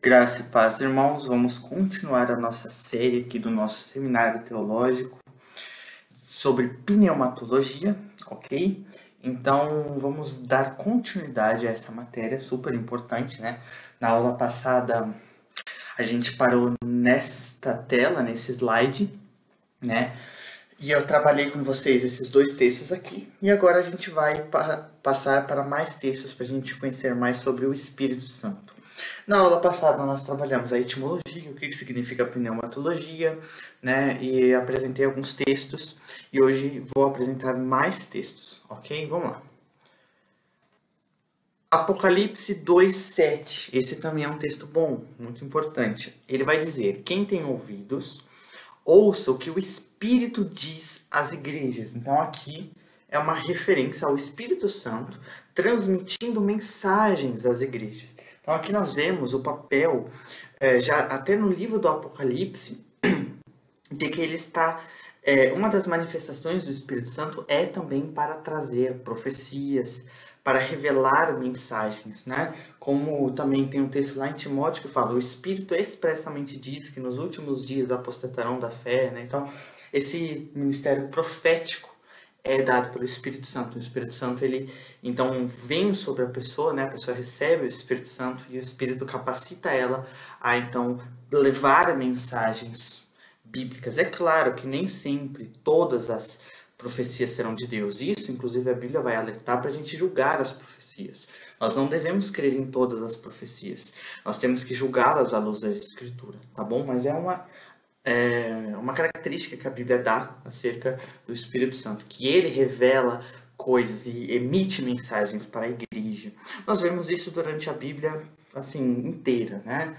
Graça e paz, irmãos. Vamos continuar a nossa série aqui do nosso seminário teológico sobre pneumatologia, ok? Então, vamos dar continuidade a essa matéria super importante, né? Na aula passada, a gente parou nesta tela, nesse slide, né? E eu trabalhei com vocês esses dois textos aqui. E agora a gente vai passar para mais textos para a gente conhecer mais sobre o Espírito Santo. Na aula passada nós trabalhamos a etimologia, o que significa pneumatologia, né? E apresentei alguns textos. E hoje vou apresentar mais textos, ok? Vamos lá. Apocalipse 2:7. Esse também é um texto bom, muito importante. Ele vai dizer: quem tem ouvidos, ouça o que o Espírito diz às igrejas. Então aqui é uma referência ao Espírito Santo transmitindo mensagens às igrejas. Então aqui nós vemos o papel, já até no livro do Apocalipse, de que ele está... uma das manifestações do Espírito Santo é também para trazer profecias, para revelar mensagens, né? Como também tem um texto lá em Timóteo que fala: o Espírito expressamente diz que nos últimos dias apostatarão da fé, né? Então, esse ministério profético é dado pelo Espírito Santo. O Espírito Santo, ele então vem sobre a pessoa, né? A pessoa recebe o Espírito Santo e o Espírito capacita ela a então levar mensagens bíblicas. É claro que nem sempre todas as profecias serão de Deus. Isso, inclusive, a Bíblia vai alertar para a gente julgar as profecias. Nós não devemos crer em todas as profecias. Nós temos que julgá-las à luz da Escritura, tá bom? Mas é uma característica que a Bíblia dá acerca do Espírito Santo, que ele revela coisas e emite mensagens para a igreja. Nós vemos isso durante a Bíblia, assim, inteira, né?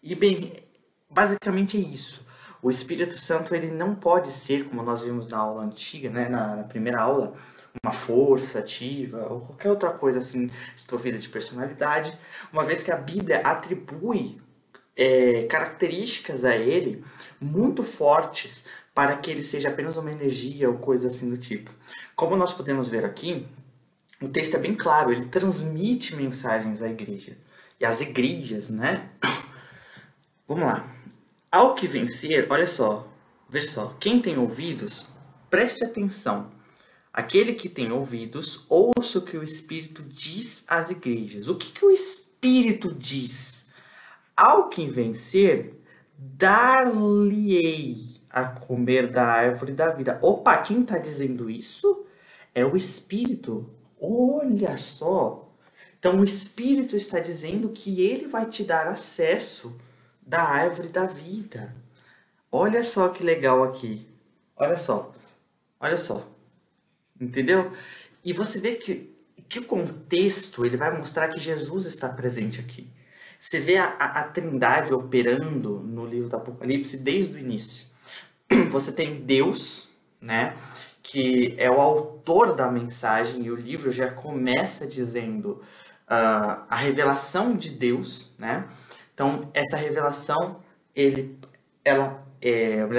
E, bem, basicamente é isso. O Espírito Santo, ele não pode ser, como nós vimos na aula antiga, né, na primeira aula, uma força ativa ou qualquer outra coisa assim, desprovida de personalidade, uma vez que a Bíblia atribui características a ele muito fortes para que ele seja apenas uma energia ou coisa assim do tipo. Como nós podemos ver aqui, o texto é bem claro, ele transmite mensagens à igreja. E às igrejas, né? Vamos lá. Ao que vencer, olha só, veja só, quem tem ouvidos, preste atenção. Aquele que tem ouvidos, ouça o que o Espírito diz às igrejas. O que o Espírito diz? Ao que vencer, dar-lhe-ei a comer da árvore da vida. Opa, quem está dizendo isso? É o Espírito. Olha só. Então o Espírito está dizendo que ele vai te dar acesso da árvore da vida. Olha só que legal aqui. Olha só. Olha só. Entendeu? E você vê que o contexto ele vai mostrar que Jesus está presente aqui. Você vê a Trindade operando no livro do Apocalipse desde o início. Você tem Deus, né, que é o autor da mensagem, e o livro já começa dizendo a revelação de Deus, né? Então, essa revelação, melhor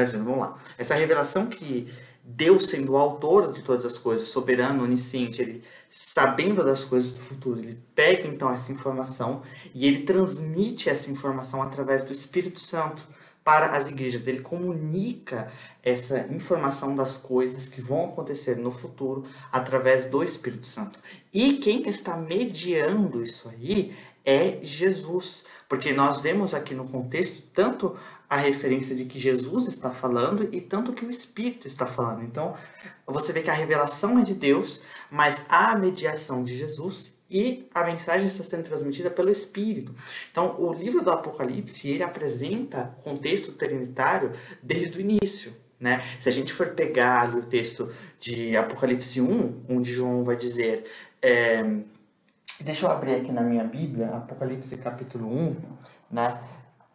dizendo, vamos lá. Essa revelação que Deus, sendo o autor de todas as coisas, soberano, onisciente, ele sabendo das coisas do futuro, ele pega então essa informação e ele transmite essa informação através do Espírito Santo para as igrejas. Ele comunica essa informação das coisas que vão acontecer no futuro através do Espírito Santo. E quem está mediando isso aí é Jesus, porque nós vemos aqui no contexto tanto a referência de que Jesus está falando e tanto que o Espírito está falando. Então, você vê que a revelação é de Deus, mas a mediação de Jesus e a mensagem está sendo transmitida pelo Espírito. Então, o livro do Apocalipse, ele apresenta o contexto trinitário desde o início, né? Se a gente for pegar ali o texto de Apocalipse 1, onde João vai dizer... Deixa eu abrir aqui na minha Bíblia, Apocalipse capítulo 1, né?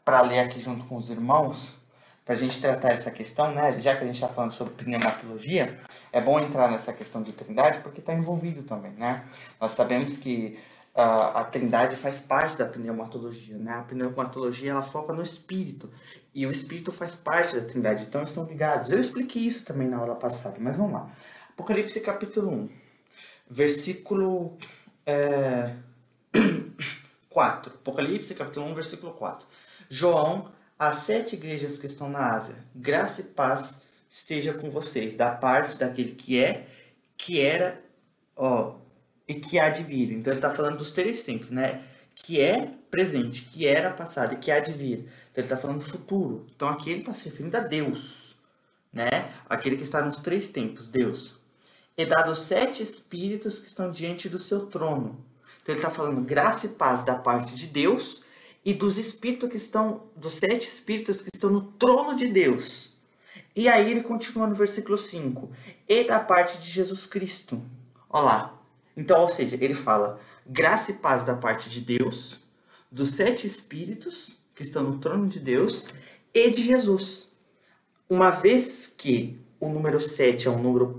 Para ler aqui junto com os irmãos, para a gente tratar essa questão, né? Já que a gente está falando sobre pneumatologia, é bom entrar nessa questão de trindade, porque está envolvido também, né? Nós sabemos que a trindade faz parte da pneumatologia, né? A pneumatologia, ela foca no Espírito, e o Espírito faz parte da trindade, então estão ligados. Eu expliquei isso também na aula passada, mas vamos lá. Apocalipse capítulo 1, versículo 4. Apocalipse, capítulo 1, versículo 4. João, as 7 igrejas que estão na Ásia, graça e paz esteja com vocês, da parte daquele que é, que era, e que há de vir. Então ele está falando dos 3 tempos, né? Que é presente, que era passado e que há de vir. Então ele está falando do futuro. Então aqui ele está se referindo a Deus, né? Aquele que está nos 3 tempos, Deus. E dado 7 espíritos que estão diante do seu trono. Então ele está falando graça e paz da parte de Deus e dos espíritos que estão, dos 7 espíritos que estão no trono de Deus. E aí ele continua no versículo 5. E da parte de Jesus Cristo. Olha lá. Então, ou seja, ele fala graça e paz da parte de Deus, dos 7 espíritos que estão no trono de Deus e de Jesus. Uma vez que o número 7 é um número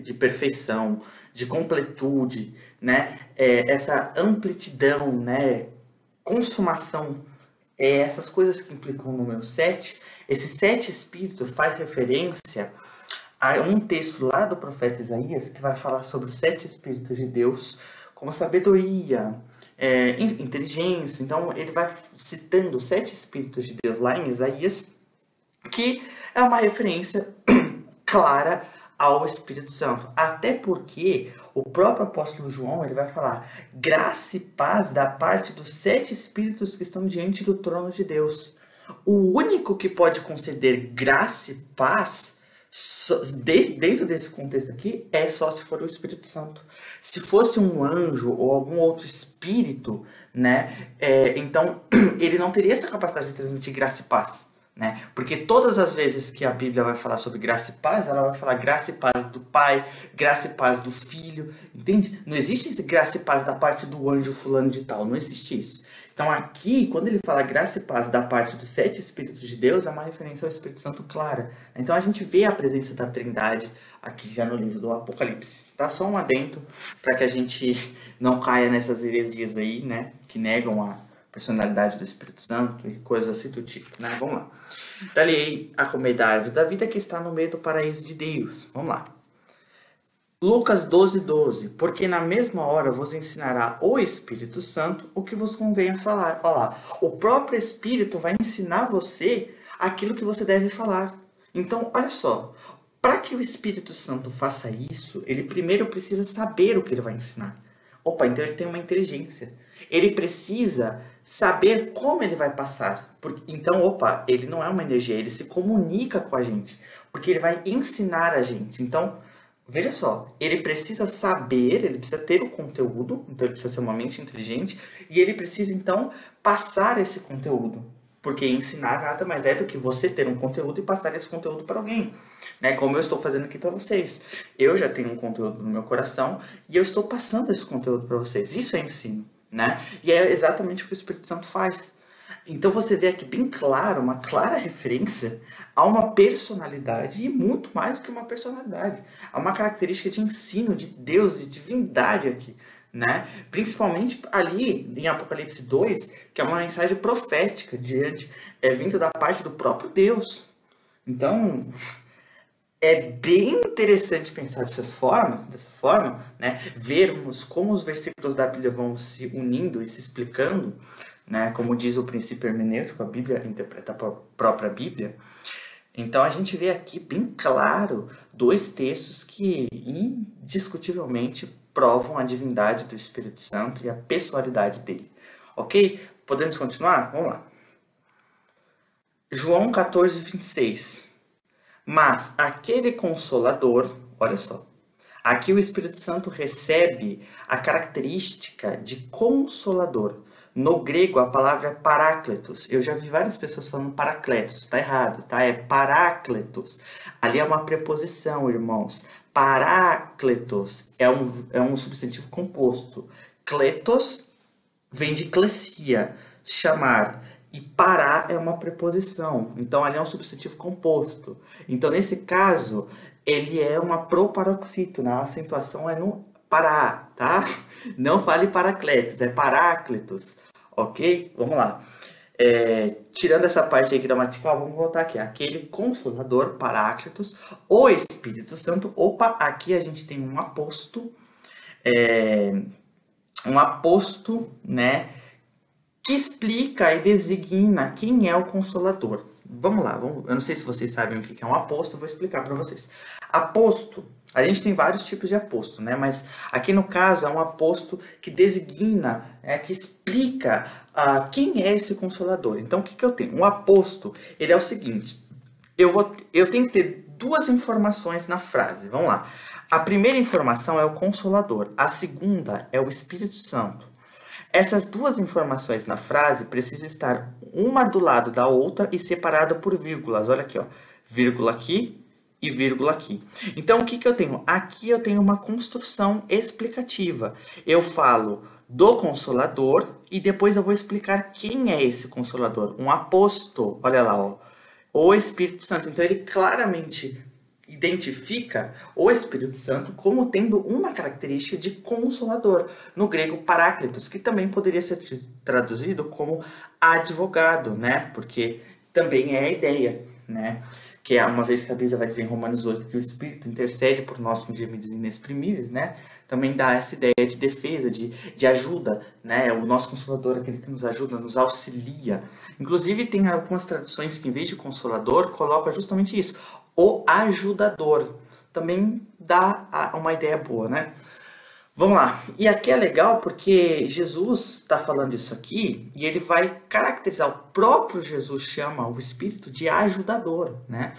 de perfeição, de completude, né? Essa amplitudão, né? Consumação, essas coisas que implicam o número 7, esses 7 espíritos faz referência a um texto lá do profeta Isaías que vai falar sobre os 7 espíritos de Deus como sabedoria, inteligência. Então ele vai citando os 7 espíritos de Deus lá em Isaías, que é uma referência clara ao Espírito Santo. Até porque o próprio apóstolo João ele vai falar graça e paz da parte dos 7 espíritos que estão diante do trono de Deus. O único que pode conceder graça e paz dentro desse contexto aqui é só se for o Espírito Santo. Se fosse um anjo ou algum outro espírito, né, então ele não teria essa capacidade de transmitir graça e paz, né? Porque todas as vezes que a Bíblia vai falar sobre graça e paz, ela vai falar graça e paz do Pai, graça e paz do Filho, entende? Não existe esse graça e paz da parte do anjo fulano de tal, não existe isso. Então aqui, quando ele fala graça e paz da parte dos 7 Espíritos de Deus, é uma referência ao Espírito Santo clara. Então a gente vê a presença da Trindade aqui já no livro do Apocalipse. Tá só um adendo para que a gente não caia nessas heresias aí, né? Que negam a personalidade do Espírito Santo e coisas assim do tipo, né? Vamos lá. Dali a comer da árvore da vida que está no meio do paraíso de Deus. Vamos lá. Lucas 12:12. Porque na mesma hora vos ensinará o Espírito Santo o que vos convém a falar. Olha lá. O próprio Espírito vai ensinar você aquilo que você deve falar. Então, olha só. Para que o Espírito Santo faça isso, ele primeiro precisa saber o que ele vai ensinar. Opa, então ele tem uma inteligência. Ele precisa saber como ele vai passar. Então, opa, ele não é uma energia, ele se comunica com a gente. Porque ele vai ensinar a gente. Então, veja só, ele precisa saber, ele precisa ter o conteúdo, então ele precisa ser uma mente inteligente, e ele precisa, então, passar esse conteúdo. Porque ensinar nada mais é do que você ter um conteúdo e passar esse conteúdo para alguém, né? Como eu estou fazendo aqui para vocês. Eu já tenho um conteúdo no meu coração e eu estou passando esse conteúdo para vocês. Isso é ensino, né? E é exatamente o que o Espírito Santo faz. Então você vê aqui bem claro, uma clara referência a uma personalidade e muito mais do que uma personalidade. Há uma característica de ensino, de Deus, de divindade aqui, né? Principalmente ali em Apocalipse 2, que é uma mensagem profética vindo da parte do próprio Deus. Então, é bem interessante pensar dessa forma, né? Vermos como os versículos da Bíblia vão se unindo e se explicando, né? Como diz o princípio hermenêutico, a Bíblia interpreta a própria Bíblia. Então a gente vê aqui bem claro 2 textos que indiscutivelmente provam a divindade do Espírito Santo e a pessoalidade dele. Ok? Podemos continuar? Vamos lá. João 14:26. Mas aquele Consolador, olha só, aqui o Espírito Santo recebe a característica de Consolador. No grego, a palavra é parácletos. Eu já vi várias pessoas falando paracletos. Tá errado, tá? É parácletos. Ali é uma preposição, irmãos. Parácletos é um substantivo composto. Kletos vem de klesia, chamar. E pará é uma preposição. Então, ali é um substantivo composto. Então, nesse caso, ele é uma proparoxítona. A acentuação é no pará, tá? Não fale paracletos, é paráclitos, ok? Vamos lá. Tirando essa parte aí gramatical, vamos voltar aqui. Aquele Consolador, Paráclitos, o Espírito Santo. Opa, aqui a gente tem um aposto, né? que explica e designa quem é o Consolador. Vamos lá, eu não sei se vocês sabem o que é um aposto, eu vou explicar para vocês. Aposto, a gente tem vários tipos de aposto, né? Mas aqui no caso é um aposto que designa, que explica quem é esse Consolador. Então o que eu tenho? Um aposto, ele é o seguinte, eu tenho que ter duas informações na frase, vamos lá. A primeira informação é o Consolador, a segunda é o Espírito Santo. Essas duas informações na frase precisam estar uma do lado da outra e separada por vírgulas. Olha aqui, ó, vírgula aqui e vírgula aqui. Então, o que eu tenho? Aqui eu tenho uma construção explicativa. Eu falo do Consolador e depois eu vou explicar quem é esse Consolador. Um aposto, olha lá, ó, o Espírito Santo. Então, ele claramente identifica o Espírito Santo como tendo uma característica de consolador, no grego paráclitos, que também poderia ser traduzido como advogado, né? Porque também é a ideia, né? Que é uma vez que a Bíblia vai dizer em Romanos 8 que o Espírito intercede por nós com gemidos inexprimíveis, né? Também dá essa ideia de defesa, de ajuda, né? O nosso consolador, aquele que nos ajuda, nos auxilia. Inclusive tem algumas traduções que em vez de consolador, coloca justamente isso, o ajudador. Também dá uma ideia boa, né? Vamos lá. E aqui é legal porque Jesus está falando isso aqui e ele vai caracterizar, o próprio Jesus chama o Espírito de ajudador, né?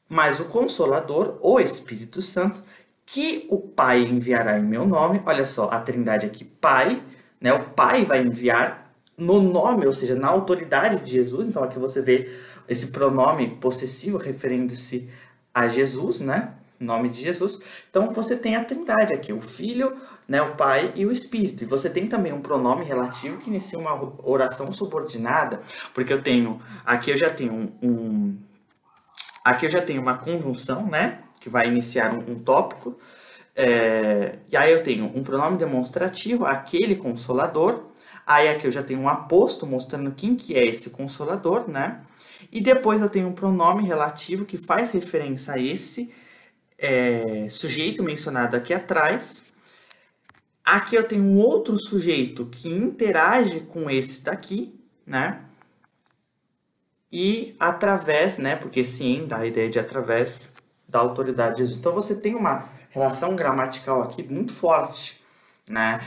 Mas o Consolador, o Espírito Santo, que o Pai enviará em meu nome, olha só, a trindade aqui, Pai, né? O Pai vai enviar no nome, ou seja, na autoridade de Jesus. Então aqui você vê esse pronome possessivo referindo-se a Jesus, né? Nome de Jesus. Então você tem a trindade aqui, o Filho, né, o Pai e o Espírito. E você tem também um pronome relativo que inicia uma oração subordinada, porque eu tenho, aqui eu já tenho aqui eu já tenho uma conjunção, né, que vai iniciar um tópico, e aí eu tenho um pronome demonstrativo, aquele Consolador. Aí aqui eu já tenho um aposto mostrando quem que é esse Consolador, né? E depois eu tenho um pronome relativo que faz referência a esse sujeito mencionado aqui atrás. Aqui eu tenho um outro sujeito que interage com esse daqui, né? E através, né? Porque sim, dá a ideia de através da autoridade de Jesus. Então você tem uma relação gramatical aqui muito forte, né?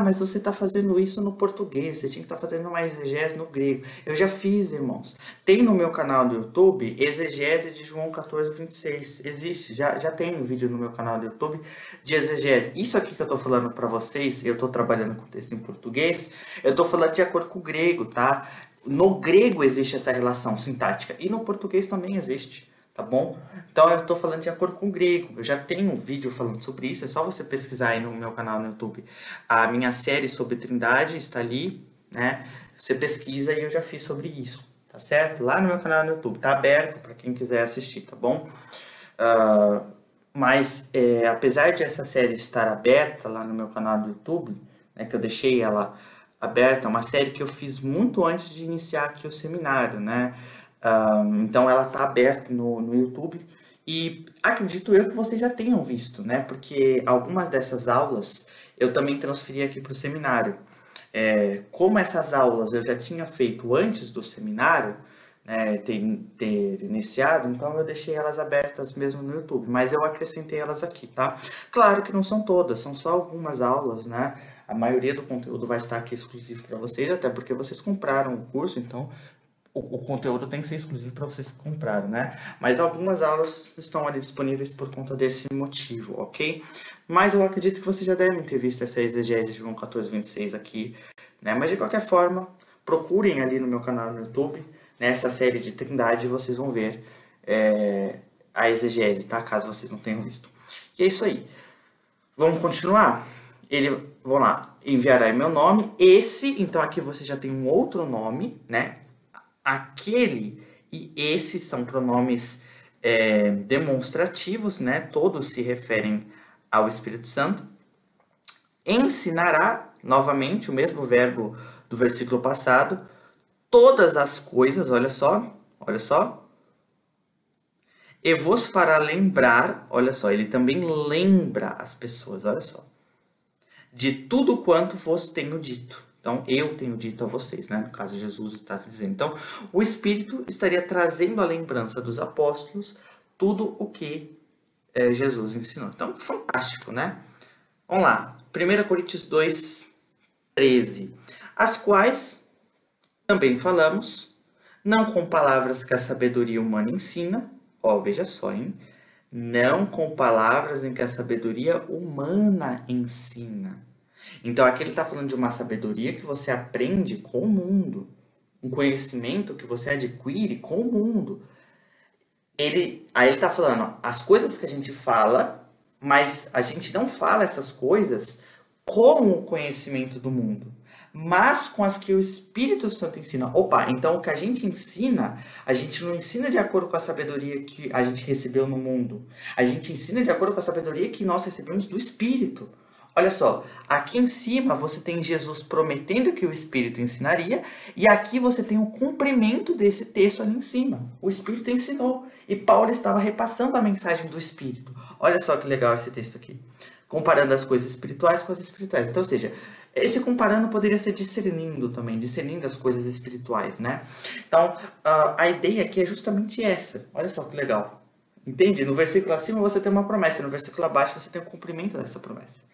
Mas você está fazendo isso no português, você tinha que estar fazendo uma exegese no grego. Eu já fiz, irmãos. Tem no meu canal do YouTube exegese de João 14:26. Existe, já tem um vídeo no meu canal do YouTube de exegese. Isso aqui que eu estou falando para vocês, eu estou trabalhando com texto em português, eu estou falando de acordo com o grego, tá? No grego existe essa relação sintática e no português também existe. Tá bom? Então eu estou falando de acordo com o grego. Eu já tenho um vídeo falando sobre isso. É só você pesquisar aí no meu canal no YouTube. A minha série sobre Trindade está ali, né? Você pesquisa e eu já fiz sobre isso, tá certo? Lá no meu canal no YouTube. Tá aberto para quem quiser assistir, tá bom? Mas apesar de essa série estar aberta lá no meu canal do YouTube, né, que eu deixei ela aberta, é uma série que eu fiz muito antes de iniciar aqui o seminário, né? Então ela está aberta no YouTube e acredito eu que vocês já tenham visto, né? Porque algumas dessas aulas eu também transferi aqui para o seminário. Como essas aulas eu já tinha feito antes do seminário, né, ter iniciado, então eu deixei elas abertas mesmo no YouTube, mas eu acrescentei elas aqui, tá? Claro que não são todas, são só algumas aulas, né? A maioria do conteúdo vai estar aqui exclusivo para vocês, até porque vocês compraram o curso, então o conteúdo tem que ser exclusivo para vocês que compraram, né? Mas algumas aulas estão ali disponíveis por conta desse motivo, ok? Mas eu acredito que vocês já devem ter visto essa exegese de João 14:26 aqui, né? Mas de qualquer forma, procurem ali no meu canal no YouTube, nessa série de Trindade, vocês vão ver a exegese, tá? Caso vocês não tenham visto. E é isso aí. Vamos continuar? Vamos lá, enviará em meu nome. Então aqui você já tem um outro nome, né? Aquele e esse são pronomes demonstrativos, né? Todos se referem ao Espírito Santo. Ensinará, novamente, o mesmo verbo do versículo passado, todas as coisas, olha só, e vos fará lembrar, olha só, ele também lembra as pessoas, olha só, de tudo quanto vos tenho dito. Então, eu tenho dito a vocês, né? No caso, Jesus está dizendo. Então, o Espírito estaria trazendo a lembrança dos apóstolos tudo o que Jesus ensinou. Então, fantástico, né? Vamos lá. 1 Coríntios 2, 13. As quais também falamos, não com palavras que a sabedoria humana ensina. Ó, veja só, hein? Não com palavras em que a sabedoria humana ensina. Então, aqui ele está falando de uma sabedoria que você aprende com o mundo. Um conhecimento que você adquire com o mundo. Aí ele está falando, ó, as coisas que a gente fala, mas a gente não fala essas coisas com o conhecimento do mundo, mas com as que o Espírito Santo ensina. Opa, então o que a gente ensina, a gente não ensina de acordo com a sabedoria que a gente recebeu no mundo. A gente ensina de acordo com a sabedoria que nós recebemos do Espírito. Olha só, aqui em cima você tem Jesus prometendo que o Espírito ensinaria, e aqui você tem o cumprimento desse texto ali em cima. O Espírito ensinou, e Paulo estava repassando a mensagem do Espírito. Olha só que legal esse texto aqui. Comparando as coisas espirituais com as espirituais. Então, ou seja, esse comparando poderia ser discernindo também, discernindo as coisas espirituais, né? Então, a ideia aqui é justamente essa. Olha só que legal. Entende? No versículo acima você tem uma promessa, no versículo abaixo você tem o cumprimento dessa promessa.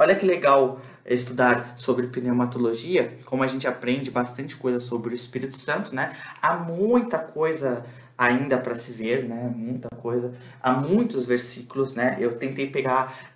Olha que legal estudar sobre pneumatologia, como a gente aprende bastante coisa sobre o Espírito Santo, né? Há muita coisa ainda para se ver, né? Muita coisa. Há muitos versículos, né? Eu tentei pegar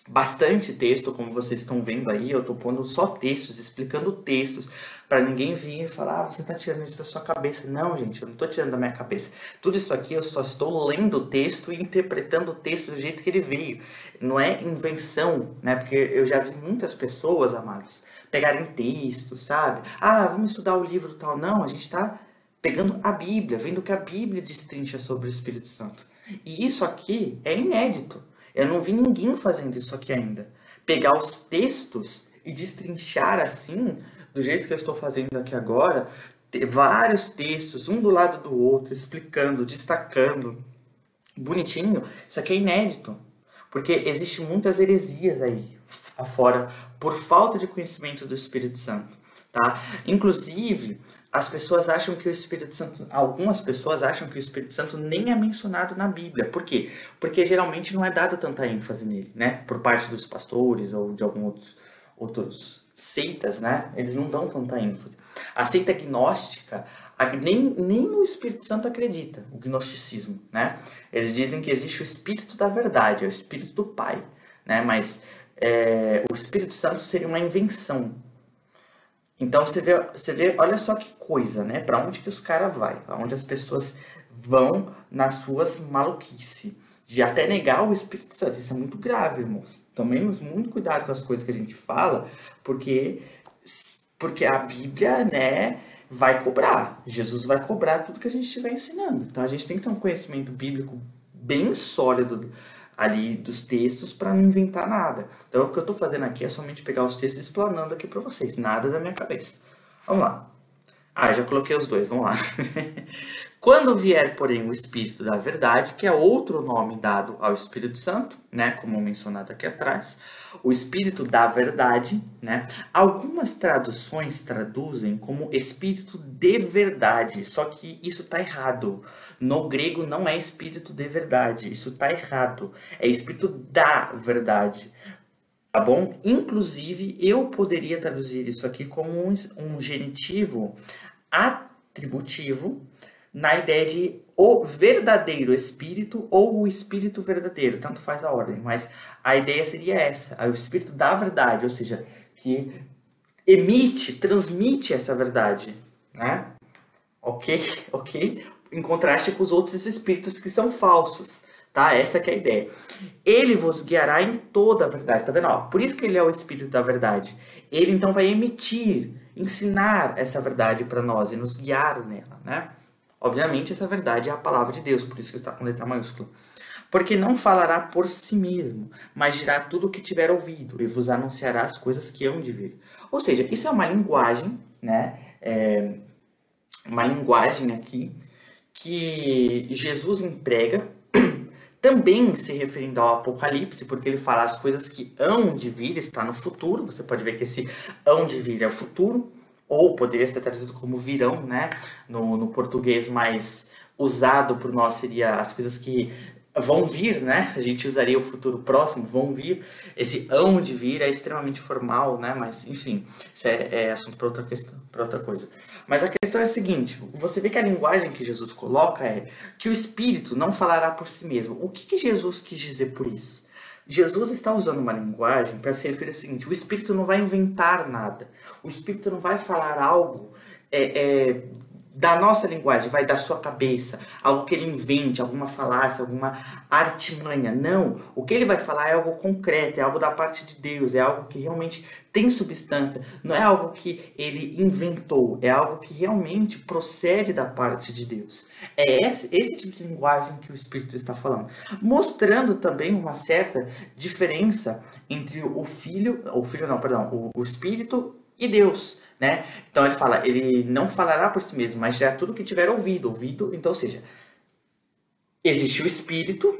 bastante texto, como vocês estão vendo aí. Eu estou pondo só textos, explicando textos, para ninguém vir e falar, você está tirando isso da sua cabeça. Não, gente, eu não estou tirando da minha cabeça. Tudo isso aqui eu só estou lendo o texto e interpretando o texto do jeito que ele veio. Não é invenção, né? Porque eu já vi muitas pessoas, amados, pegarem texto, sabe? Ah, vamos estudar o livro tal. Não, a gente está pegando a Bíblia, vendo o que a Bíblia destrincha sobre o Espírito Santo. E isso aqui é inédito. Eu não vi ninguém fazendo isso aqui ainda. Pegar os textos e destrinchar assim, do jeito que eu estou fazendo aqui agora, ter vários textos, um do lado do outro, explicando, destacando, bonitinho. Isso aqui é inédito. Porque existem muitas heresias aí afora por falta de conhecimento do Espírito Santo, tá? Inclusive, as pessoas acham que o Espírito Santo, algumas pessoas acham que o Espírito Santo nem é mencionado na Bíblia. Por quê? Porque geralmente não é dado tanta ênfase nele, né? Por parte dos pastores ou de alguns outros seitas, né? Eles não dão tanta ênfase. A seita gnóstica, nem no Espírito Santo acredita, o gnosticismo, né? Eles dizem que existe o Espírito da verdade, é o Espírito do Pai, né? Mas o Espírito Santo seria uma invenção. Então você vê, olha só que coisa, né? Para onde que os caras vão, para onde as pessoas vão nas suas maluquices, de até negar o Espírito Santo. Isso é muito grave, irmãos. Tomemos muito cuidado com as coisas que a gente fala, porque a Bíblia, né, vai cobrar. Jesus vai cobrar tudo que a gente estiver ensinando. Então a gente tem que ter um conhecimento bíblico bem sólido ali dos textos para não inventar nada. Então o que eu estou fazendo aqui é somente pegar os textos e explanando aqui para vocês, nada da minha cabeça. Vamos lá. Já coloquei os dois, vamos lá. Quando vier, porém, o Espírito da Verdade, que é outro nome dado ao Espírito Santo, né, como mencionado aqui atrás, o Espírito da Verdade, né, algumas traduções traduzem como Espírito de Verdade, só que isso está errado. No grego não é Espírito de Verdade, isso está errado, é Espírito da Verdade. Tá bom? Inclusive, eu poderia traduzir isso aqui como um genitivo atributivo, na ideia de o verdadeiro Espírito ou o Espírito verdadeiro, tanto faz a ordem, mas a ideia seria essa, o Espírito da Verdade, ou seja, que transmite essa verdade, né? Ok? Em contraste com os outros espíritos que são falsos. Tá? Essa que é a ideia. Ele vos guiará em toda a verdade. Tá vendo? Por isso que ele é o Espírito da Verdade. Ele então vai ensinar essa verdade para nós e nos guiar nela, né? Obviamente essa verdade é a palavra de Deus, por isso que está com letra maiúscula. Porque não falará por si mesmo, mas dirá tudo o que tiver ouvido e vos anunciará as coisas que hão de vir. Ou seja, isso é uma linguagem, né? Uma linguagem aqui que Jesus emprega também se referindo ao Apocalipse, porque ele fala as coisas que hão de vir, está no futuro. Você pode ver que esse hão de vir é o futuro, ou poderia ser traduzido como virão, né? No português mais usado por nós seria as coisas que vão vir, né? A gente usaria o futuro próximo, vão vir. Esse hão de vir é extremamente formal, né? Mas, enfim, isso é assunto para outra questão, para outra coisa. Mas a questão é a seguinte, você vê que a linguagem que Jesus coloca é que o Espírito não falará por si mesmo. O que Jesus quis dizer por isso? Jesus está usando uma linguagem para se referir ao seguinte, o Espírito não vai inventar nada. O Espírito não vai falar algo da nossa linguagem, vai da sua cabeça, algo que ele invente, alguma falácia, alguma artimanha. Não, o que ele vai falar é algo concreto, é algo da parte de Deus, é algo que realmente tem substância, não é algo que ele inventou, é algo que realmente procede da parte de Deus. É esse tipo de linguagem que o Espírito está falando, mostrando também uma certa diferença entre o Espírito e Deus, né? Então ele fala, ele não falará por si mesmo, mas dirá tudo que tiver ouvido, então, ou seja, existe o Espírito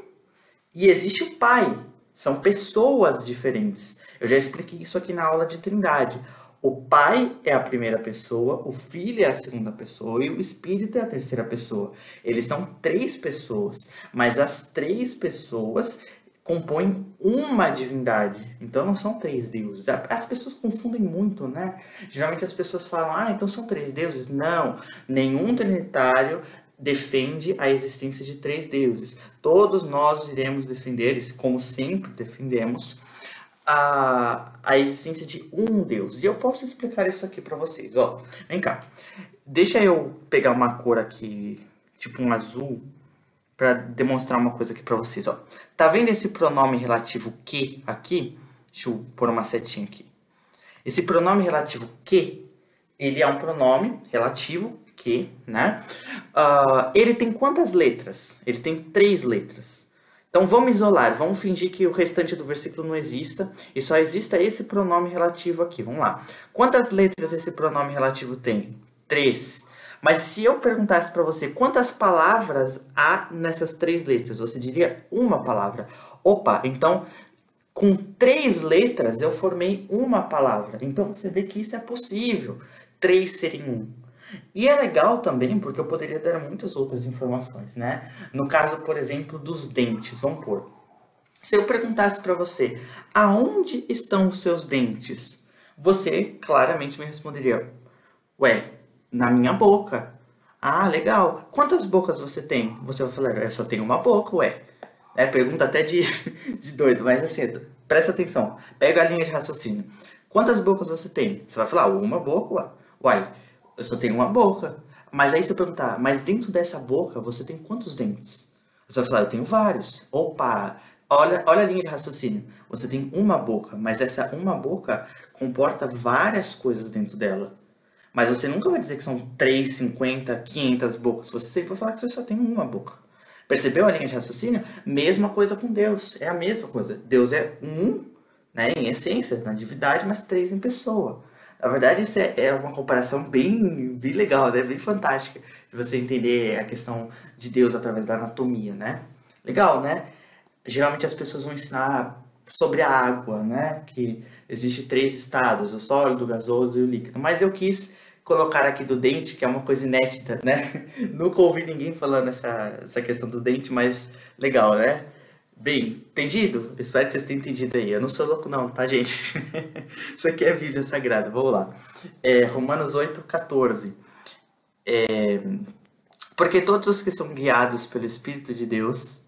e existe o Pai, são pessoas diferentes. Eu já expliquei isso aqui na aula de Trindade. O Pai é a primeira pessoa, o Filho é a segunda pessoa e o Espírito é a terceira pessoa. Eles são três pessoas, mas as três pessoas compõem uma divindade. Então não são três deuses. As pessoas confundem muito, né? Geralmente as pessoas falam, então são três deuses. Não, nenhum trinitário defende a existência de três deuses. Todos nós iremos defender, como sempre defendemos, a existência de um Deus. E eu posso explicar isso aqui para vocês. Ó, vem cá. Deixa eu pegar uma cor aqui, tipo um azul, para demonstrar uma coisa aqui para vocês, ó. Tá vendo esse pronome relativo que aqui? Deixa eu pôr uma setinha aqui. Esse pronome relativo que, ele é um pronome relativo que, né? Ele tem quantas letras? Ele tem 3 letras. Então vamos isolar, vamos fingir que o restante do versículo não exista e só exista esse pronome relativo aqui. Vamos lá. Quantas letras esse pronome relativo tem? 3. Mas se eu perguntasse para você quantas palavras há nessas 3 letras, você diria uma palavra. Opa, então com 3 letras eu formei uma palavra. Então você vê que isso é possível, 3 serem 1. E é legal também porque eu poderia dar muitas outras informações, né? No caso, por exemplo, dos dentes, vamos pôr. Se eu perguntasse para você, aonde estão os seus dentes? Você claramente me responderia, ué, na minha boca. Ah, legal. Quantas bocas você tem? Você vai falar, eu só tenho uma boca, ué. Pergunta até de doido, mas assim, presta atenção. Pega a linha de raciocínio. Quantas bocas você tem? Você vai falar, uma boca, uai. Eu só tenho uma boca. Mas aí se eu perguntar, mas dentro dessa boca você tem quantos dentes? Você vai falar, eu tenho vários. Opa, olha a linha de raciocínio. Você tem uma boca, mas essa uma boca comporta várias coisas dentro dela. Mas você nunca vai dizer que são 3, 50, 500 bocas. Você sempre vai falar que você só tem uma boca. Percebeu a linha de raciocínio? Mesma coisa com Deus. É a mesma coisa. Deus é um, né, em essência, na divindade, mas 3 em pessoa. Na verdade, isso é uma comparação bem legal, né? Bem fantástica. De você entender a questão de Deus através da anatomia, né? Legal, né? Geralmente as pessoas vão ensinar sobre a água, né? Que existe 3 estados, o sólido, o gasoso e o líquido. Mas eu quis colocar aqui do dente, que é uma coisa inédita, né? Nunca ouvi ninguém falando essa questão do dente, mas legal, né? Bem, entendido? Espero que vocês tenham entendido aí. Eu não sou louco não, tá, gente? Isso aqui é a Bíblia Sagrada. Vamos lá. Romanos 8,14. Porque todos os que são guiados pelo Espírito de Deus...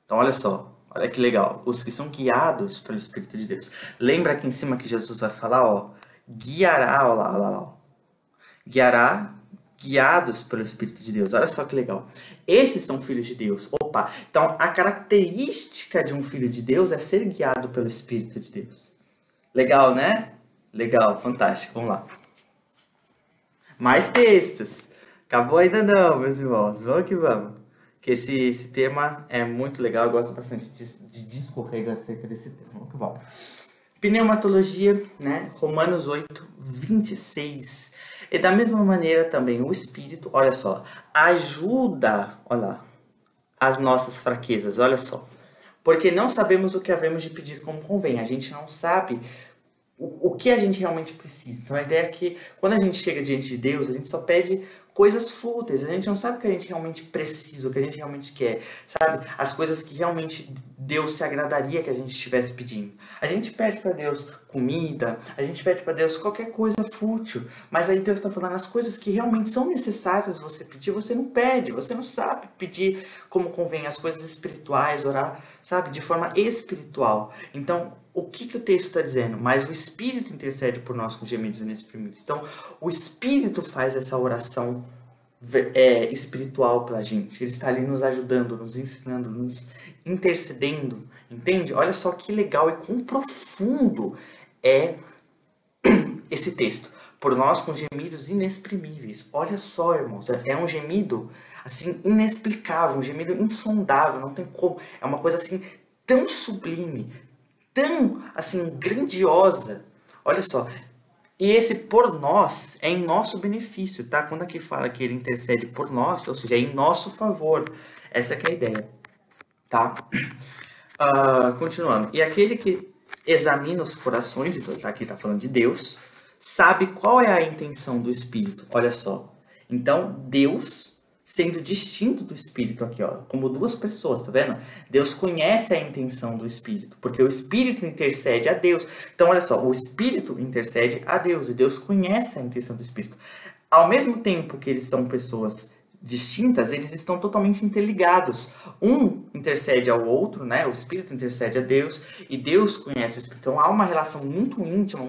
Então, olha só. Olha que legal. Os que são guiados pelo Espírito de Deus. Lembra aqui em cima que Jesus vai falar, ó. Guiará, olha lá. Guiará, guiados pelo Espírito de Deus. Olha só que legal. Esses são filhos de Deus. Opa, então a característica de um filho de Deus é ser guiado pelo Espírito de Deus. Legal, né? Legal, fantástico. Vamos lá. Mais textos. Acabou ainda não, meus irmãos. Vamos que vamos. Que esse tema é muito legal. Eu gosto bastante de discorrer acerca desse tema. Vamos que vamos. Pneumatologia, né? Romanos 8, 26. E da mesma maneira também o Espírito, olha só, ajuda, olha lá, as nossas fraquezas, olha só. porque não sabemos o que havemos de pedir como convém. A gente não sabe o que a gente realmente precisa. Então a ideia é que quando a gente chega diante de Deus, a gente só pede coisas fúteis, a gente não sabe o que a gente realmente precisa, o que a gente realmente quer, sabe? As coisas que realmente Deus se agradaria que a gente estivesse pedindo. A gente pede para Deus comida, a gente pede para Deus qualquer coisa fútil, mas aí Deus está falando as coisas que realmente são necessárias você pedir, você não pede, você não sabe pedir como convém, as coisas espirituais, orar, sabe? De forma espiritual. Então, o que o texto está dizendo? Mas o Espírito intercede por nós com gemidos inexprimíveis. Então, o Espírito faz essa oração espiritual para a gente. Ele está ali nos ajudando, nos ensinando, nos intercedendo. Entende? Olha só que legal e quão profundo é esse texto. Por nós com gemidos inexprimíveis. Olha só, irmãos. É um gemido assim inexplicável, um gemido insondável. Não tem como. É uma coisa assim tão sublime, tão, assim, grandiosa. Olha só. E esse por nós é em nosso benefício, tá? Quando aqui fala que ele intercede por nós, ou seja, é em nosso favor. Essa que é a ideia, tá? Continuando. E aquele que examina os corações, então aqui está falando de Deus, sabe qual é a intenção do Espírito. Olha só. Então, Deus sendo distinto do Espírito aqui, ó, como duas pessoas, tá vendo? Deus conhece a intenção do Espírito, porque o Espírito intercede a Deus. Então, olha só, o Espírito intercede a Deus, e Deus conhece a intenção do Espírito. Ao mesmo tempo que eles são pessoas distintas, eles estão totalmente interligados. Um intercede ao outro, né? O Espírito intercede a Deus, e Deus conhece o Espírito. Então, há uma relação muito íntima,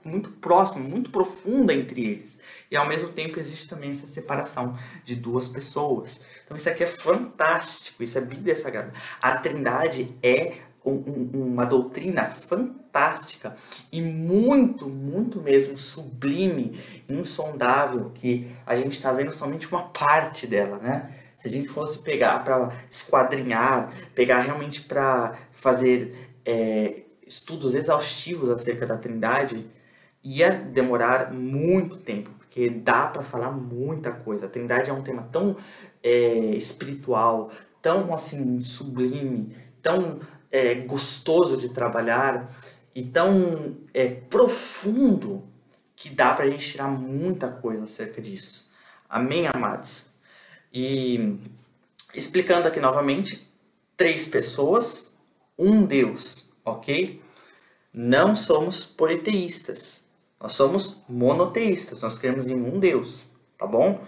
muito próxima, muito profunda entre eles. E ao mesmo tempo existe também essa separação de duas pessoas. Então isso aqui é fantástico, isso é Bíblia Sagrada. A Trindade é uma doutrina fantástica e muito mesmo sublime, insondável, que a gente está vendo somente uma parte dela, né? Se a gente fosse pegar para esquadrinhar, pegar realmente para fazer estudos exaustivos acerca da Trindade, ia demorar muito tempo. Porque dá para falar muita coisa. A Trindade é um tema tão espiritual, tão assim sublime, tão gostoso de trabalhar e tão profundo que dá para a gente tirar muita coisa acerca disso. Amém, amados? E explicando aqui novamente, 3 pessoas, um Deus, ok? Não somos politeístas. Nós somos monoteístas, nós cremos em um Deus, tá bom?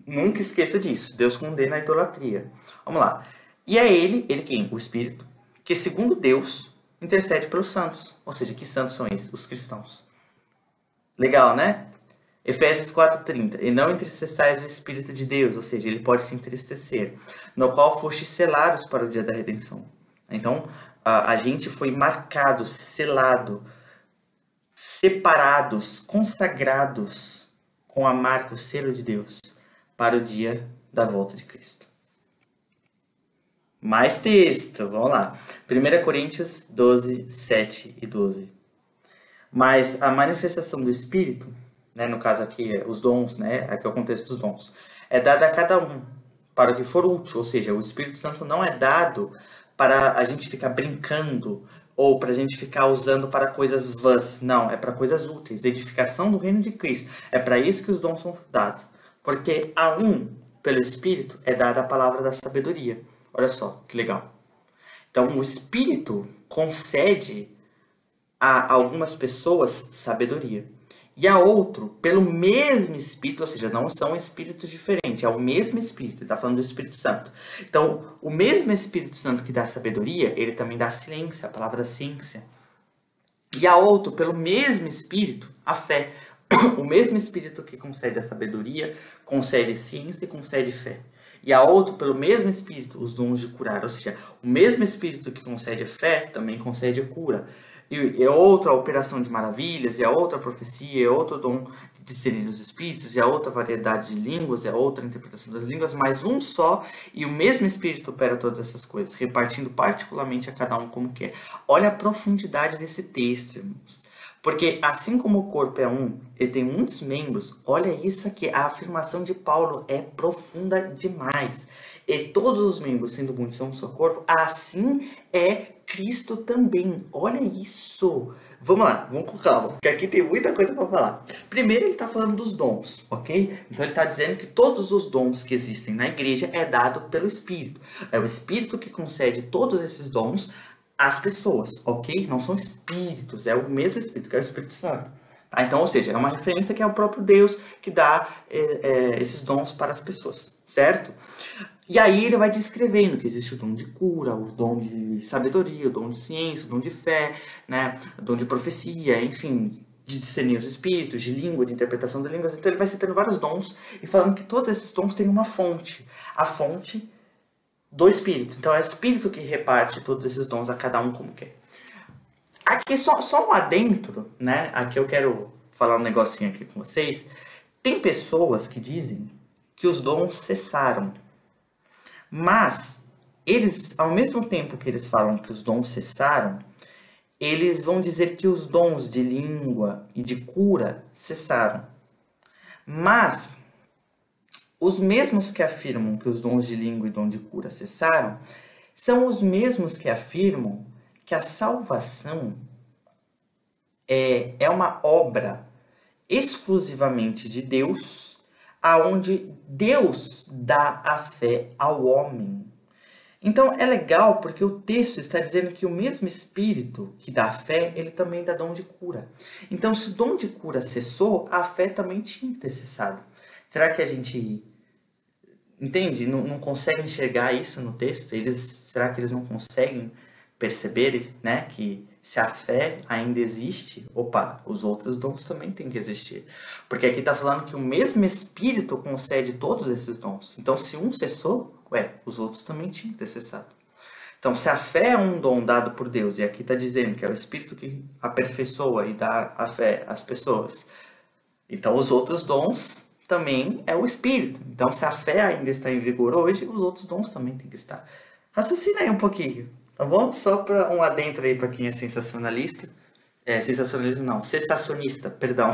Nunca esqueça disso, Deus condena a idolatria. Vamos lá. E é ele quem? O Espírito, que segundo Deus, intercede pelos santos. Ou seja, que santos são esses? Os cristãos. Legal, né? Efésios 4:30. E não entristeçais o Espírito de Deus, ou seja, ele pode se entristecer, no qual fostes selados para o dia da redenção. Então, a gente foi marcado, selado, separados, consagrados com a marca, o selo de Deus, para o dia da volta de Cristo. Mais texto, vamos lá. 1 Coríntios 12, 7 e 12. Mas a manifestação do Espírito, né, no caso aqui, os dons, né, aqui é o contexto dos dons, é dada a cada um, para o que for útil, ou seja, o Espírito Santo não é dado para a gente ficar brincando, ou para a gente ficar usando para coisas vãs. Não, é para coisas úteis, edificação do reino de Cristo. É para isso que os dons são dados. Porque a um, pelo Espírito, é dada a palavra da sabedoria. Olha só, que legal. Então, o Espírito concede a algumas pessoas sabedoria. E a outro, pelo mesmo Espírito, ou seja, não são espíritos diferentes, é o mesmo Espírito, ele está falando do Espírito Santo. Então, o mesmo Espírito Santo que dá sabedoria, ele também dá ciência, a palavra ciência. E a outro, pelo mesmo Espírito, a fé. O mesmo Espírito que concede a sabedoria, concede ciência e concede fé. E a outro, pelo mesmo Espírito, os dons de curar. Ou seja, o mesmo Espírito que concede a fé, também concede a cura. E é outra operação de maravilhas, e a outra profecia, é outro dom de discernir os espíritos, e a outra variedade de línguas, é outra interpretação das línguas, mas um só, e o mesmo Espírito opera todas essas coisas, repartindo particularmente a cada um como quer. Olha a profundidade desse texto, irmãos. Porque assim como o corpo é um, ele tem muitos membros, olha isso aqui, a afirmação de Paulo é profunda demais. E todos os membros, sendo muitos, são o seu corpo, assim é Cristo também. Olha isso. Vamos lá, vamos com calma, porque aqui tem muita coisa para falar. Primeiro ele está falando dos dons, ok? Então ele está dizendo que todos os dons que existem na igreja é dado pelo Espírito. É o Espírito que concede todos esses dons às pessoas, ok? Não são espíritos, é o mesmo Espírito, que é o Espírito Santo. Tá? Então, ou seja, é uma referência que é o próprio Deus que dá esses dons para as pessoas, certo? E aí ele vai descrevendo que existe o dom de cura, o dom de sabedoria, o dom de ciência, o dom de fé, né? O dom de profecia, enfim, de discernir os espíritos, de língua, de interpretação de línguas. Então ele vai citando vários dons e falando que todos esses dons têm uma fonte. A fonte do Espírito. Então é o Espírito que reparte todos esses dons a cada um como quer. Aqui só um adentro, né? Aqui eu quero falar um negocinho aqui com vocês. Tem pessoas que dizem que os dons cessaram. Mas eles, ao mesmo tempo que eles falam que os dons cessaram, eles vão dizer que os dons de língua e de cura cessaram. Mas os mesmos que afirmam que os dons de língua e dom de cura cessaram, são os mesmos que afirmam que a salvação é uma obra exclusivamente de Deus, aonde Deus dá a fé ao homem. Então é legal porque o texto está dizendo que o mesmo Espírito que dá a fé, ele também dá dom de cura. Então se o dom de cura cessou, a fé também tinha que ter cessado. Será que a gente entende? Não consegue enxergar isso no texto? Será que eles não conseguem perceber, né, que se a fé ainda existe, opa, os outros dons também têm que existir. Porque aqui está falando que o mesmo Espírito concede todos esses dons. Então, se um cessou, os outros também tinham que ter cessado. Então, se a fé é um dom dado por Deus, e aqui está dizendo que é o Espírito que aperfeiçoa e dá a fé às pessoas, então os outros dons também é o Espírito. Então, se a fé ainda está em vigor hoje, os outros dons também têm que estar. Raciocina aí um pouquinho. Tá bom? Só para um adentro aí para quem é sensacionalista. Sensacionalismo não, cessacionista, perdão.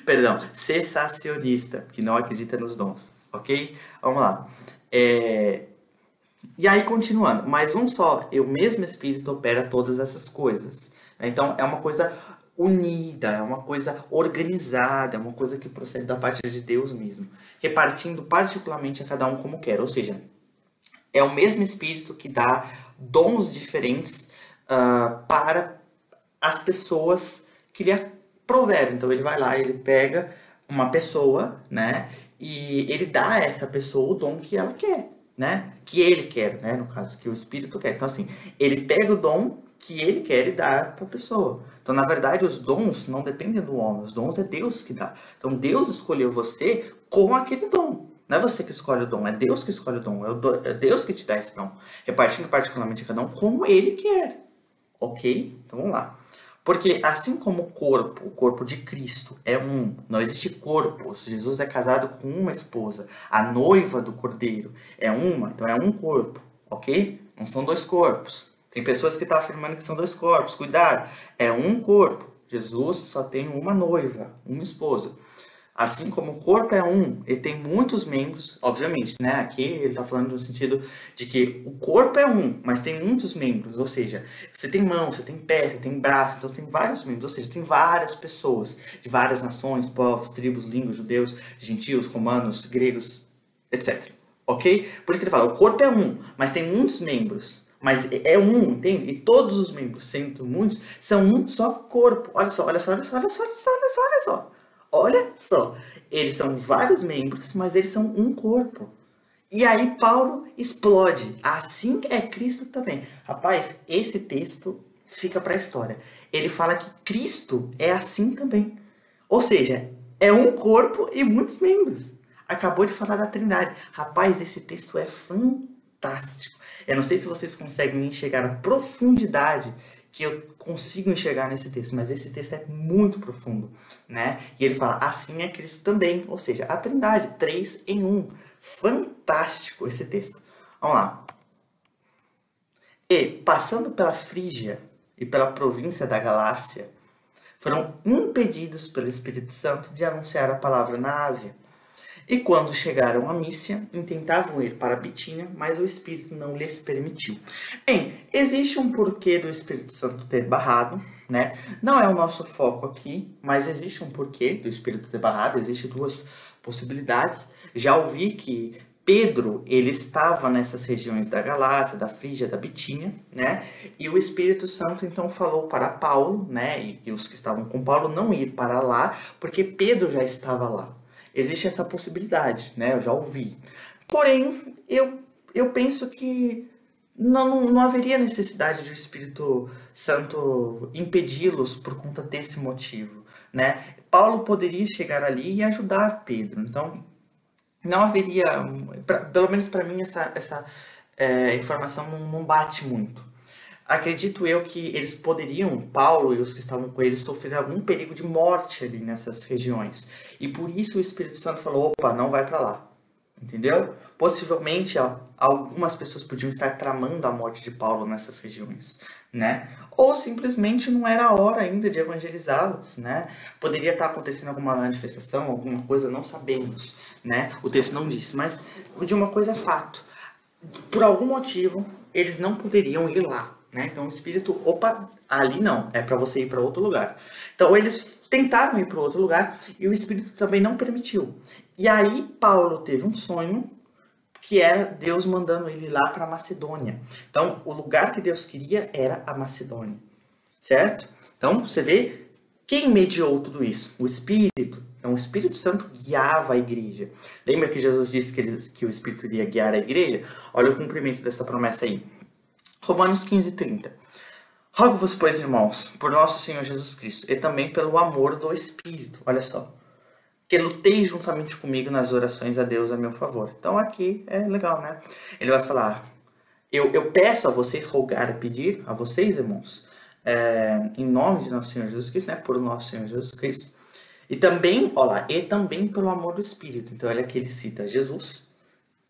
Perdão, cessacionista, que não acredita nos dons, ok? Vamos lá. E aí, continuando, mas um só, o mesmo Espírito opera todas essas coisas. Então, é uma coisa unida, é uma coisa organizada, é uma coisa que procede da parte de Deus mesmo, repartindo particularmente a cada um como quer, ou seja, é o mesmo Espírito que dá dons diferentes para as pessoas que lhe aproveram. Então ele vai lá, ele pega uma pessoa, né, e ele dá a essa pessoa o dom que ela quer, né, que ele quer, né, no caso, que o Espírito quer. Então assim, ele pega o dom que ele quer e dá para a pessoa. Então, na verdade, os dons não dependem do homem, os dons é Deus que dá. Então, Deus escolheu você com aquele dom. Não é você que escolhe o dom, é Deus que escolhe o dom. É Deus que te dá esse dom. Repartindo particularmente a cada um como ele quer. Ok? Então, vamos lá. Porque assim como o corpo de Cristo é um, não existe corpos. Jesus é casado com uma esposa. A noiva do Cordeiro é uma, então é um corpo. Ok? Não são dois corpos. Tem pessoas que estão afirmando que são dois corpos. Cuidado, é um corpo. Jesus só tem uma noiva, uma esposa. Assim como o corpo é um, ele tem muitos membros, obviamente, né? Aqui ele está falando no sentido de que o corpo é um, mas tem muitos membros. Ou seja, você tem mão, você tem pé, você tem braço, então tem vários membros. Ou seja, tem várias pessoas de várias nações, povos, tribos, línguas, judeus, gentios, romanos, gregos, etc. Ok? Por isso que ele fala, o corpo é um, mas tem muitos membros. Mas é um, entende? E todos os membros, sendo muitos, são um só corpo. Olha só, olha só, olha só, olha só, olha só, olha só, olha só. Olha só. Eles são vários membros, mas eles são um corpo. E aí Paulo explode. Assim é Cristo também. Rapaz, esse texto fica para a história. Ele fala que Cristo é assim também. Ou seja, é um corpo e muitos membros. Acabou de falar da Trindade. Rapaz, esse texto é fantástico. Eu não sei se vocês conseguem enxergar a profundidade que eu consigo enxergar nesse texto, mas esse texto é muito profundo, né? E ele fala, assim é Cristo também, ou seja, a Trindade, 3 em 1. Fantástico esse texto. Vamos lá. E, passando pela Frígia e pela província da Galácia, foram impedidos pelo Espírito Santo de anunciar a palavra na Ásia. E quando chegaram a Mísia, intentavam ir para Bitínia, mas o Espírito não lhes permitiu. Bem, existe um porquê do Espírito Santo ter barrado, né? Não é o nosso foco aqui, mas existe um porquê do Espírito ter barrado, existem duas possibilidades. Já ouvi que Pedro, ele estava nessas regiões da Galácia, da Frígia, da Bitínia, né? E o Espírito Santo então falou para Paulo, né? E os que estavam com Paulo não ir para lá, porque Pedro já estava lá. Existe essa possibilidade, né? Eu já ouvi. Porém, eu penso que não haveria necessidade de o Espírito Santo impedi-los por conta desse motivo, né? Paulo poderia chegar ali e ajudar Pedro. Então, não haveria, pelo menos para mim, essa informação não bate muito. Acredito eu que eles poderiam, Paulo e os que estavam com eles, sofrer algum perigo de morte ali nessas regiões. E por isso o Espírito Santo falou, opa, não vai para lá. Entendeu? Possivelmente algumas pessoas podiam estar tramando a morte de Paulo nessas regiões, né? Ou simplesmente não era a hora ainda de evangelizá-los, né? Poderia estar acontecendo alguma manifestação, alguma coisa, não sabemos, né? O texto não diz, mas de uma coisa é fato. Por algum motivo, eles não poderiam ir lá, né? Então o Espírito, opa, ali não, é para você ir para outro lugar. Então eles tentaram ir para outro lugar e o Espírito também não permitiu. E aí Paulo teve um sonho que era Deus mandando ele lá para Macedônia. Então o lugar que Deus queria era a Macedônia, certo? Então você vê quem mediou tudo isso? O Espírito. Então o Espírito Santo guiava a igreja. Lembra que Jesus disse que o Espírito iria guiar a igreja? Olha o cumprimento dessa promessa aí. Romanos 15:30. Rogo-vos, pois, irmãos, por nosso Senhor Jesus Cristo, e também pelo amor do Espírito, olha só, que luteis juntamente comigo nas orações a Deus a meu favor. Então aqui é legal, né? Ele vai falar, eu peço a vocês, rogar, pedir a vocês, irmãos, em nome de nosso Senhor Jesus Cristo, né? Por nosso Senhor Jesus Cristo. E também, olha lá, e também pelo amor do Espírito. Então olha que ele cita Jesus,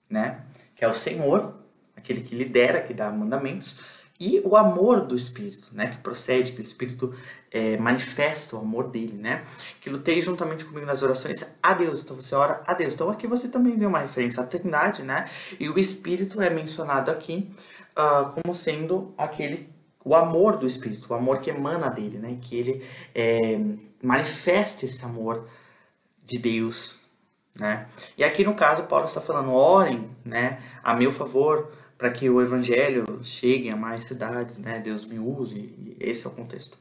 né? Que é o Senhor, aquele que lidera, que dá mandamentos, e o amor do Espírito, né, que procede, que o Espírito manifesta o amor dele, né, que lutei juntamente comigo nas orações a Deus. Então você ora a Deus. Então aqui você também vê uma referência à Trindade, né, e o Espírito é mencionado aqui como sendo o amor do Espírito, o amor que emana dele, né, que ele manifesta esse amor de Deus, né. E aqui no caso Paulo está falando, orem, né, a meu favor, para que o evangelho chegue a mais cidades, né? Deus me use, e esse é o contexto.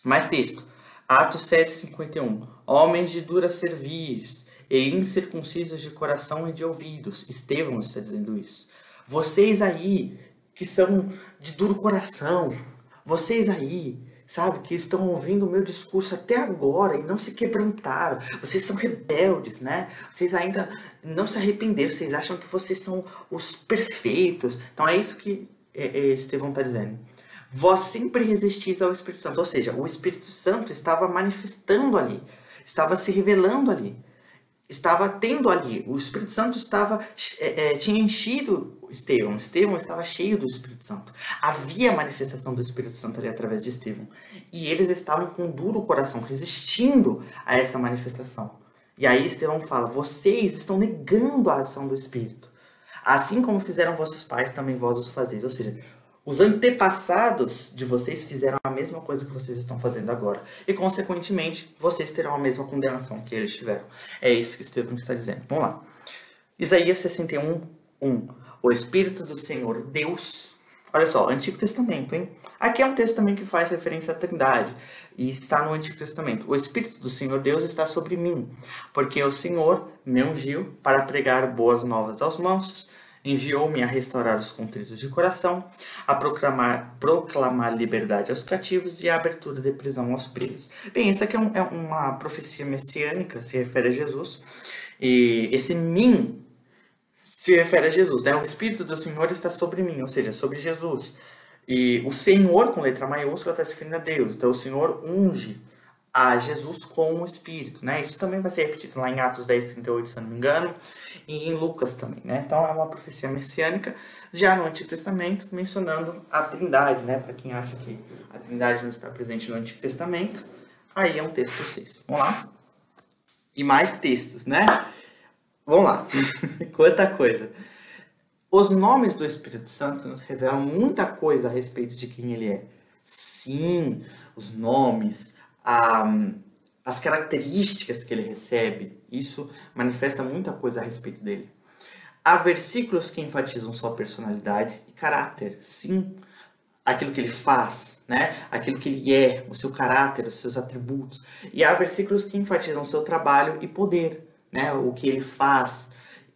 Mais texto. Atos 7:51. Homens de dura cerviz e incircuncisos de coração e de ouvidos. Estevão está dizendo isso. Vocês aí, que são de duro coração, vocês aí, sabe, que estão ouvindo o meu discurso até agora e não se quebrantaram. Vocês são rebeldes, né? Vocês ainda não se arrependeram. Vocês acham que vocês são os perfeitos. Então é isso que Estevão está dizendo. Vós sempre resistis ao Espírito Santo. Ou seja, o Espírito Santo estava manifestando ali. Estava se revelando ali. Estava tendo ali. O Espírito Santo tinha enchido Estevão. Estevão estava cheio do Espírito Santo. Havia manifestação do Espírito Santo ali através de Estevão. E eles estavam com um duro coração, resistindo a essa manifestação. E aí Estevão fala, vocês estão negando a ação do Espírito. Assim como fizeram vossos pais, também vós os fazeis. Ou seja, os antepassados de vocês fizeram a mesma coisa que vocês estão fazendo agora. E, consequentemente, vocês terão a mesma condenação que eles tiveram. É isso que Estevão está dizendo. Vamos lá. Isaías 61:1. O Espírito do Senhor Deus. Olha só, Antigo Testamento, hein? Aqui é um texto também que faz referência à Trindade. E está no Antigo Testamento. O Espírito do Senhor Deus está sobre mim. Porque o Senhor me ungiu para pregar boas novas aos mansos. Enviou-me a restaurar os contritos de coração, a proclamar liberdade aos cativos e a abertura de prisão aos presos. Bem, isso aqui é uma profecia messiânica, se refere a Jesus. E esse mim se refere a Jesus, né? O Espírito do Senhor está sobre mim, ou seja, sobre Jesus. E o Senhor, com letra maiúscula, está se referindo a Deus. Então o Senhor unge a Jesus com o Espírito, né? Isso também vai ser repetido lá em Atos 10:38, se eu não me engano, e em Lucas também, né? Então é uma profecia messiânica, já no Antigo Testamento, mencionando a Trindade, né? Para quem acha que a Trindade não está presente no Antigo Testamento, aí é um texto para vocês. Vamos lá? E mais textos, né? Vamos lá. Quanta coisa. Os nomes do Espírito Santo nos revelam muita coisa a respeito de quem ele é. Sim, os nomes, as características que ele recebe, isso manifesta muita coisa a respeito dele. Há versículos que enfatizam sua personalidade e caráter, sim, aquilo que ele faz, né? Aquilo que ele é, o seu caráter, os seus atributos. E há versículos que enfatizam seu trabalho e poder, né? O que ele faz.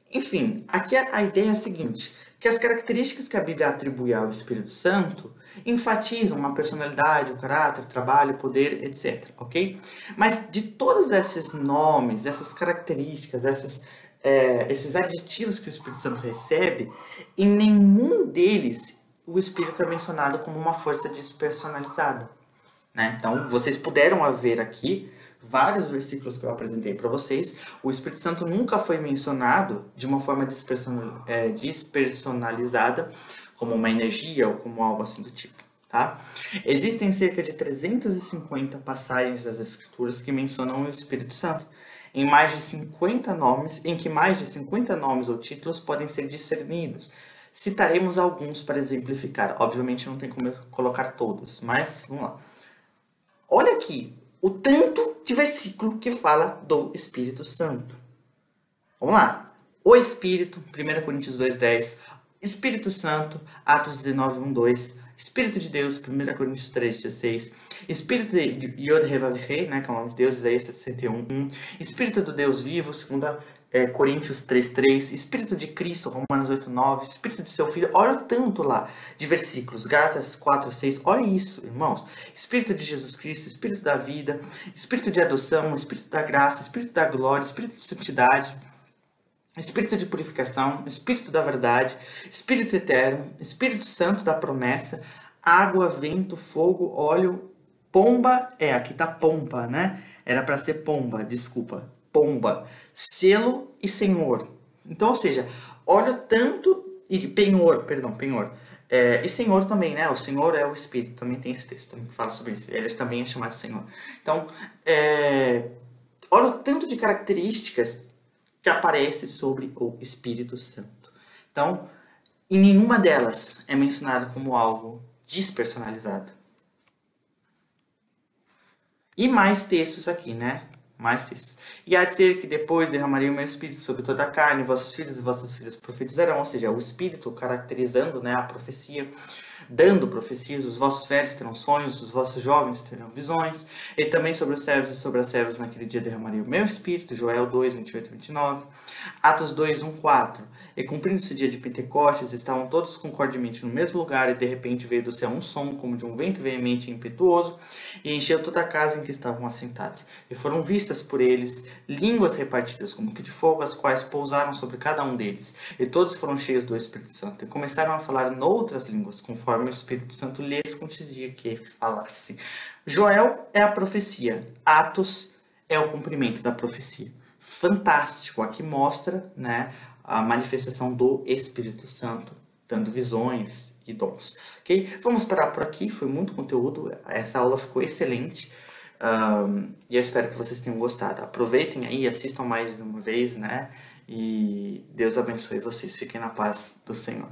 Enfim, aqui a ideia é a seguinte, que as características que a Bíblia atribui ao Espírito Santo enfatizam uma personalidade, o caráter, o trabalho, o poder, etc, ok? Mas de todos esses nomes, essas características, esses adjetivos que o Espírito Santo recebe, em nenhum deles o Espírito é mencionado como uma força despersonalizada, né? Então, vocês puderam ver aqui vários versículos que eu apresentei para vocês, o Espírito Santo nunca foi mencionado de uma forma despersonalizada, como uma energia ou como algo assim do tipo, tá? Existem cerca de 350 passagens das Escrituras que mencionam o Espírito Santo, em que mais de 50 nomes ou títulos podem ser discernidos. Citaremos alguns para exemplificar. Obviamente não tem como eu colocar todos, mas vamos lá. Olha aqui o tanto de versículo que fala do Espírito Santo. Vamos lá. O Espírito, 1 Coríntios 2:10. Espírito Santo, Atos 19:1-2. Espírito de Deus, 1 Coríntios 3:16. Espírito de Yod-Heh-Vav-Heh, né, que é o nome de Deus, Isaías 61:1. Espírito do Deus vivo, 2 Coríntios 3:3. Espírito de Cristo, Romanos 8:9. Espírito de seu Filho, olha o tanto lá de versículos, Gálatas 4:6. Olha isso, irmãos. Espírito de Jesus Cristo, Espírito da vida, Espírito de adoção, Espírito da graça, Espírito da glória, Espírito de santidade, Espírito de purificação, Espírito da verdade, Espírito eterno, Espírito Santo da promessa, água, vento, fogo, óleo, pomba, aqui tá pompa, né? Era para ser pomba, desculpa, pomba, selo e senhor. Então, ou seja, olha o tanto, e penhor, perdão, penhor. E Senhor também, né? O Senhor é o Espírito, também tem esse texto, também fala sobre isso. Ele também é chamado Senhor. Então, olha o tanto de características que aparece sobre o Espírito Santo. Então, em nenhuma delas é mencionado como algo despersonalizado. E mais textos aqui, né? Mais textos. E há de ser que depois derramarei o meu Espírito sobre toda a carne, vossos filhos e vossas filhas profetizarão, ou seja, o Espírito caracterizando, né, a profecia, dando profecias, os vossos velhos terão sonhos, os vossos jovens terão visões, e também sobre os servos e sobre as servas naquele dia derramarei o meu Espírito, Joel 2:28-29, Atos 2:1-4, e cumprindo-se o dia de Pentecostes, estavam todos concordemente no mesmo lugar, e de repente veio do céu um som como de um vento veemente e impetuoso, e encheu toda a casa em que estavam assentados, e foram vistas por eles línguas repartidas como que de fogo, as quais pousaram sobre cada um deles, e todos foram cheios do Espírito Santo, e começaram a falar noutras línguas, conforme o Espírito Santo lhes concedia que falasse. Joel é a profecia, Atos é o cumprimento da profecia. Fantástico, aqui mostra, né, a manifestação do Espírito Santo, dando visões e dons. Ok? Vamos parar por aqui, foi muito conteúdo, essa aula ficou excelente. E eu espero que vocês tenham gostado. Aproveitem aí, assistam mais uma vez, né? E Deus abençoe vocês. Fiquem na paz do Senhor.